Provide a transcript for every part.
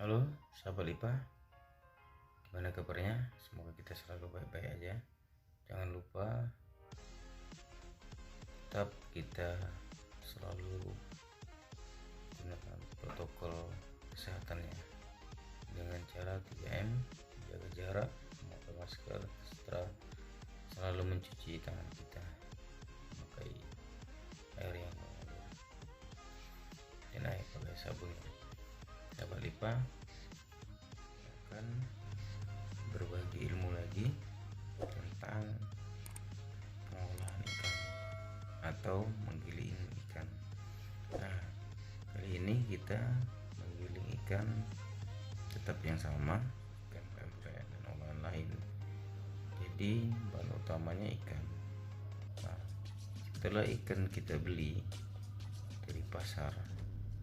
Halo sahabat Lipa, gimana kabarnya? Semoga kita selalu baik-baik aja. Jangan lupa tetap kita selalu gunakan protokol kesehatannya dengan cara 3M, jaga jarak, memakai masker, serta selalu mencuci tangan kita memakai air yang mengalir dan air pakai sabun. Sahabat Lipa akan berbagi ilmu lagi tentang pengolahan ikan atau menggiling ikan. Nah, kali ini kita menggiling ikan tetap yang sama, ikan pempek dan olahan lain. Jadi bahan utamanya ikan. Nah, setelah ikan kita beli dari pasar,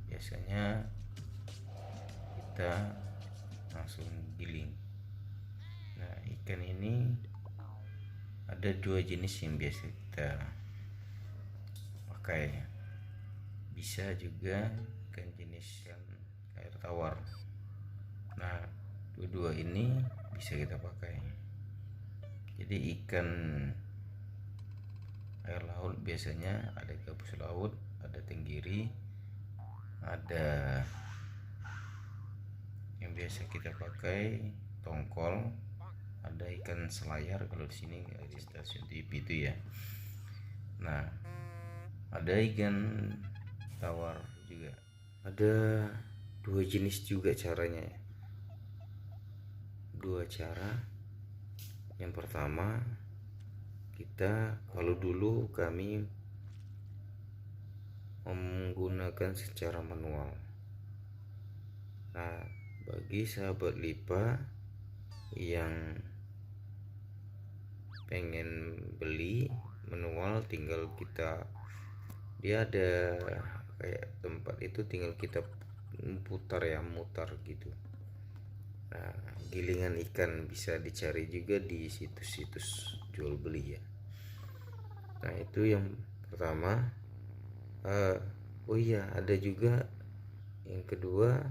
biasanya kita langsung giling. Nah, ikan ini ada dua jenis yang biasa kita pakai. Bisa juga ikan jenis air tawar. Nah, dua-dua ini bisa kita pakai. Jadi ikan air laut biasanya ada gabus laut, ada tenggiri, ada yang biasa kita pakai tongkol, ada ikan selayar kalau di sini di stasiun TV itu ya. Nah, ada ikan tawar juga. Ada dua jenis juga caranya ya. Dua cara. Yang pertama, kalau dulu kami menggunakan secara manual. Nah, bagi sahabat Lipa yang pengen beli manual, tinggal dia ada kayak tempat itu, tinggal kita mutar gitu. Nah, gilingan ikan bisa dicari juga di situs-situs jual beli ya. Nah, itu yang pertama. Oh iya, ada juga yang kedua,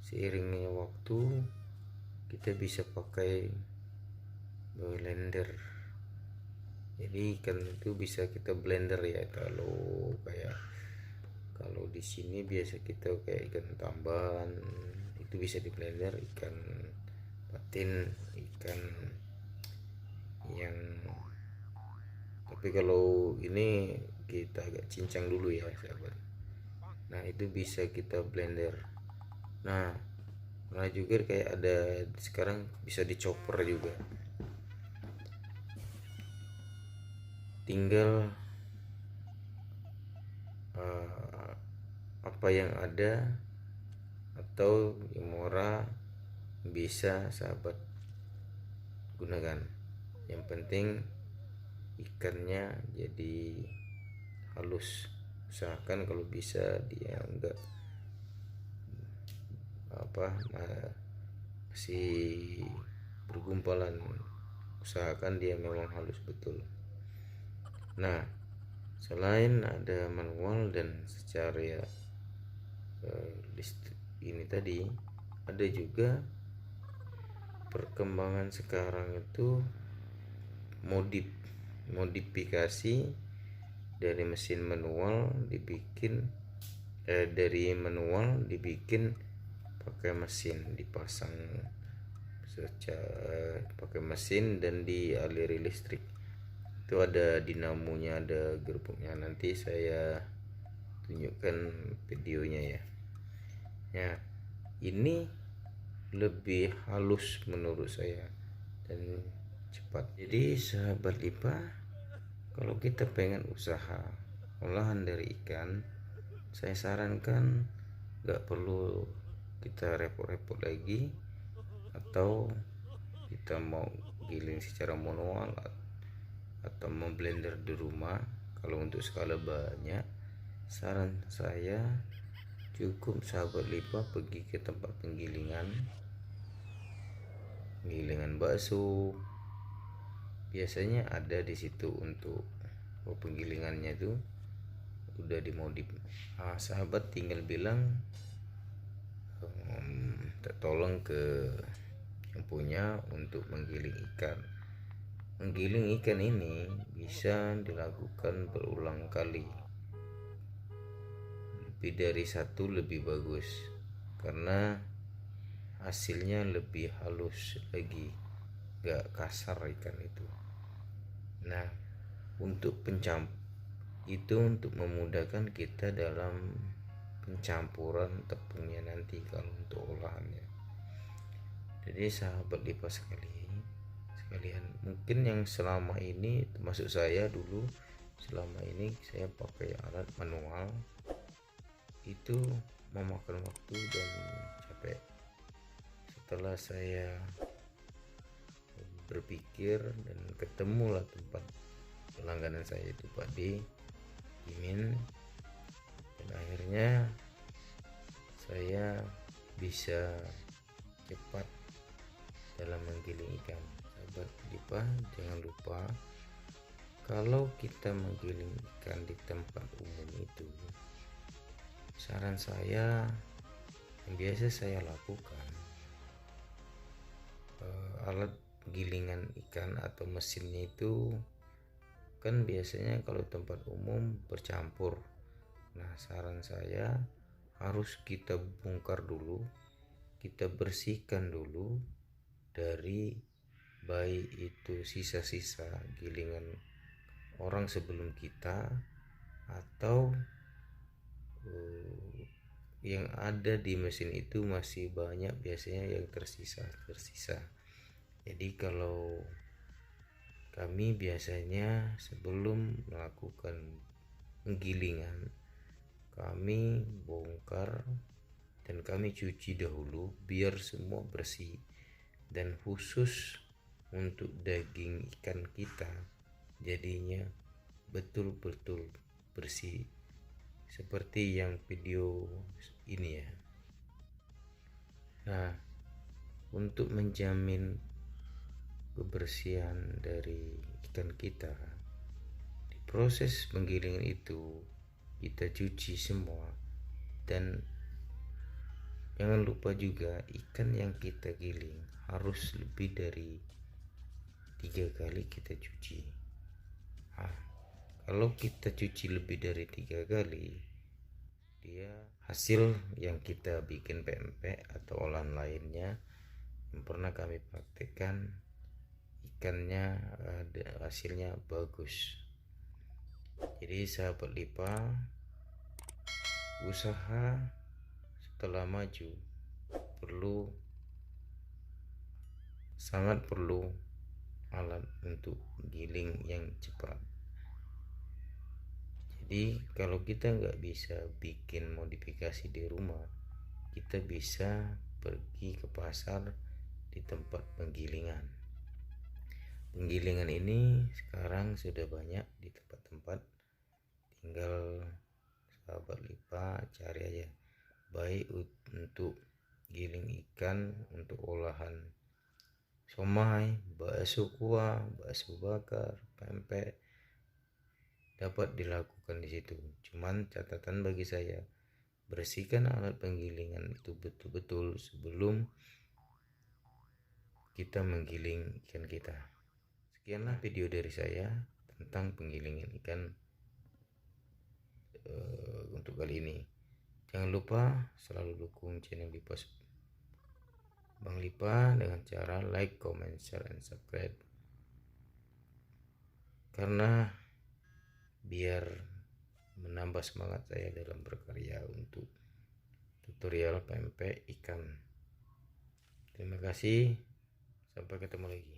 seiringnya waktu kita bisa pakai blender. Jadi ikan itu bisa kita blender ya. Kalau di sini biasa kita kayak ikan tamban itu bisa di blender, ikan patin, ikan yang tapi kalau ini kita agak cincang dulu ya sahabat. Nah, itu bisa kita blender. Nah juga kayak ada sekarang bisa dicoper juga, tinggal apa yang ada atau yang murah bisa sahabat gunakan. Yang penting ikannya jadi halus. Usahakan kalau bisa dia enggak masih bergumpalan, usahakan dia memang halus betul. Nah, selain ada manual dan secara listrik ini tadi, ada juga perkembangan sekarang itu modifikasi dari mesin manual dibikin pakai mesin, dipasang pakai mesin dan dialiri listrik. Itu ada dinamonya, ada gerbongnya. Nanti saya tunjukkan videonya ya. Ya, ini lebih halus menurut saya dan cepat. Jadi sahabat Lipa, kalau kita pengen usaha olahan dari ikan, saya sarankan gak perlu kita repot-repot lagi, atau kita mau giling secara manual atau memblender di rumah. Kalau untuk skala banyak, saran saya cukup sahabat Lipa pergi ke tempat penggilingan bakso. Biasanya ada di situ untuk penggilingannya itu udah dimodif. Sahabat tinggal bilang minta tolong ke yang punya untuk menggiling ikan. Menggiling ikan ini bisa dilakukan berulang kali, lebih dari satu lebih bagus, karena hasilnya lebih halus lagi, gak kasar ikan itu. Nah, untuk itu untuk memudahkan kita dalam pencampuran tepungnya nanti kalau untuk olahannya. Jadi sahabat lipas sekalian, mungkin yang selama ini termasuk saya dulu, selama ini saya pakai alat manual, itu memakan waktu dan capek. Setelah saya berpikir dan ketemulah tempat langganan saya itu Pak D Imin, dan akhirnya saya bisa cepat dalam menggiling ikan. Sahabat lipa, jangan lupa kalau kita menggiling ikan di tempat umum itu, saran saya yang biasa saya lakukan, alat gilingan ikan atau mesinnya itu kan biasanya kalau tempat umum bercampur. Nah, saran saya harus kita bongkar dulu, kita bersihkan dulu dari baik itu sisa-sisa gilingan orang sebelum kita atau yang ada di mesin itu masih banyak biasanya yang tersisa. Jadi kalau kami biasanya sebelum melakukan penggilingan, kami bongkar dan kami cuci dahulu biar semua bersih, dan khusus untuk daging ikan kita jadinya betul-betul bersih seperti yang video ini ya. Nah, untuk menjamin kebersihan dari ikan kita, di proses penggilingan itu kita cuci semua, dan jangan lupa juga ikan yang kita giling harus lebih dari 3 kali kita cuci. Nah, kalau kita cuci lebih dari 3 kali, dia hasil yang kita bikin pempek atau olahan lainnya yang pernah kami praktekkan, ikannya hasilnya bagus. Jadi sahabat lipa, usaha setelah maju sangat perlu alat untuk giling yang cepat. Jadi kalau kita nggak bisa bikin modifikasi di rumah, kita bisa pergi ke pasar di tempat penggilingan. Penggilingan ini sekarang sudah banyak di tempat-tempat, tinggal sahabat lipa cari aja, baik untuk giling ikan, untuk olahan somai, bakso kuah, bakso bakar, pempek, dapat dilakukan di situ. Cuman catatan bagi saya, bersihkan alat penggilingan itu betul-betul sebelum kita menggiling ikan kita. Sekianlah video dari saya tentang penggilingan ikan untuk kali ini. Jangan lupa selalu dukung channel Lipas Bang Lipa dengan cara like, comment, share, and subscribe, karena biar menambah semangat saya dalam berkarya untuk tutorial pempek ikan. Terima kasih, sampai ketemu lagi.